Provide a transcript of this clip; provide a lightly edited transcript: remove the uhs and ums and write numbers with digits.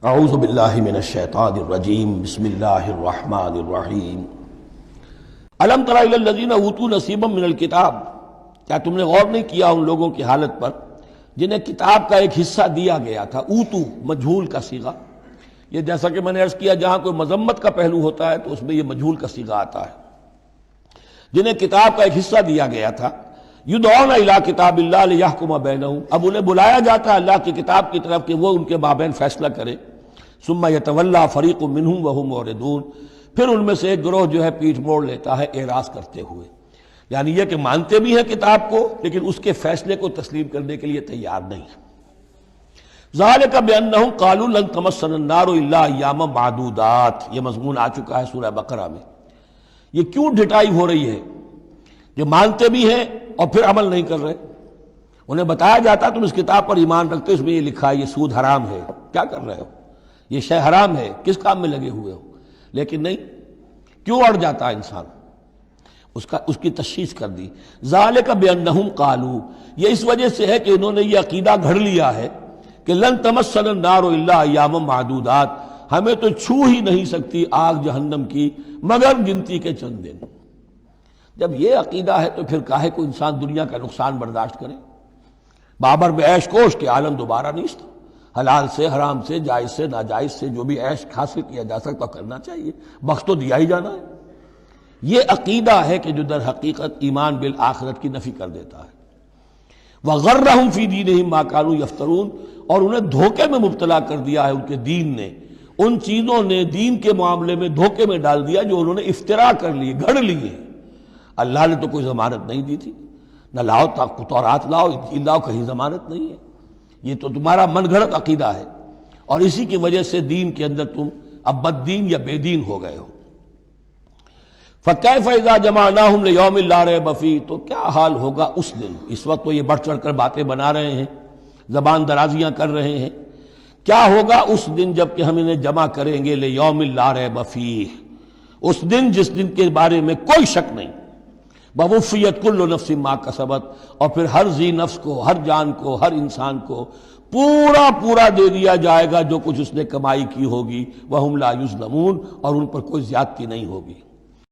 اعوذ باللہ من الشیطان الرجیم بسم اللہ الرحمن الرحیم الم تر الی الذین اوتوا نصیبا من الکتاب، کیا تم نے غور نہیں کیا ان لوگوں کی حالت پر جنہیں کتاب کا ایک حصہ دیا گیا تھا؟ اوتو مجہول کا صیغہ، یہ جیسا کہ میں نے عرض کیا جہاں کوئی مذمت کا پہلو ہوتا ہے تو اس میں یہ مجہول کا صیغہ آتا ہے۔ جنہیں کتاب کا ایک حصہ دیا گیا تھا، یدعون الی کتاب اللہ لیحکم بینہم، اب انہیں بلایا جاتا ہے اللہ کی کتاب کی طرف کہ وہ ان کے مابین فیصلہ کرے۔ ثم یتولی فریق منہم وہم معرضون، پھر ان میں سے ایک گروہ جو ہے پیٹھ موڑ لیتا ہے اعراض کرتے ہوئے، یعنی یہ کہ مانتے بھی ہیں کتاب کو لیکن اس کے فیصلے کو تسلیم کرنے کے لیے تیار نہیں۔ ذالک بانہم قالوا لن تمسنا النار الا ایاما معدودات، یہ مضمون آ چکا ہے سورہ بقرہ میں۔ یہ کیوں ڈھٹائی ہو رہی ہے؟ یہ مانتے بھی ہیں اور پھر عمل نہیں کر رہے۔ انہیں بتایا جاتا تم اس کتاب پر ایمان رکھتے، اس میں یہ لکھا ہے یہ سود حرام ہے، کیا کر رہے ہو؟ یہ شے حرام ہے، کس کام میں لگے ہوئے ہو؟ لیکن نہیں، کیوں اڑ جاتا ہے انسان؟ اس کی تشخیص کر دی۔ ذالک بانہم قالوا، یہ اس وجہ سے ہے کہ انہوں نے یہ عقیدہ گھڑ لیا ہے کہ لن تمسنا النار الا ایاما معدودات، ہمیں تو چھو ہی نہیں سکتی آگ جہنم کی مگر گنتی کے چند دن۔ جب یہ عقیدہ ہے تو پھر کاہے کو انسان دنیا کا نقصان برداشت کرے؟ بابر بے عیش کوش کے عالم دوبارہ نیست، حلال سے حرام سے جائز سے ناجائز سے جو بھی عیش حاصل کیا جا سکتا کرنا چاہیے، بخش تو دیا ہی جانا ہے۔ یہ عقیدہ ہے کہ جو در حقیقت ایمان بالآخرت کی نفی کر دیتا ہے۔ وَغَرَّهُمْ فِي دِينِهِمْ مَا كَانُوا يَفْتَرُونَ، اور انہیں دھوکے میں مبتلا کر دیا ہے ان کے دین نے، ان چیزوں نے دین کے معاملے میں دھوکے میں ڈال دیا جو انہوں نے افترا کر لیے، گھڑ لیے۔ اللہ نے تو کوئی ضمانت نہیں دی تھی، نہ لاؤ تورات لاؤ انجیل لاؤ، کہیں ضمانت نہیں ہے۔ یہ تو تمہارا من گھڑت عقیدہ ہے اور اسی کی وجہ سے دین کے اندر تم اب بد دین یا بے دین ہو گئے ہو۔ فَكَيْفَ إِذَا جَمَعْنَاهُمْ لِيَوْمٍ لَا رَيْبَ فِيهِ، تو کیا حال ہوگا اس دن؟ اس وقت تو یہ بڑھ چڑھ کر باتیں بنا رہے ہیں، زبان درازیاں کر رہے ہیں۔ کیا ہوگا اس دن جب کہ ہم انہیں جمع کریں گے لِيَوْمٍ لَا رَيْبَ فِيهِ، اس دن جس دن کے بارے میں کوئی شک نہیں۔ وَوُفِّيَتْ كُلُّ نَفْسٍ مَا كَسَبَتْ، اور پھر ہر ذی نفس کو، ہر جان کو، ہر انسان کو پورا دے دیا جائے گا جو کچھ اس نے کمائی کی ہوگی۔ وَهُمْ لَا يُظْلَمُونَ، اور ان پر کوئی زیادتی نہیں ہوگی۔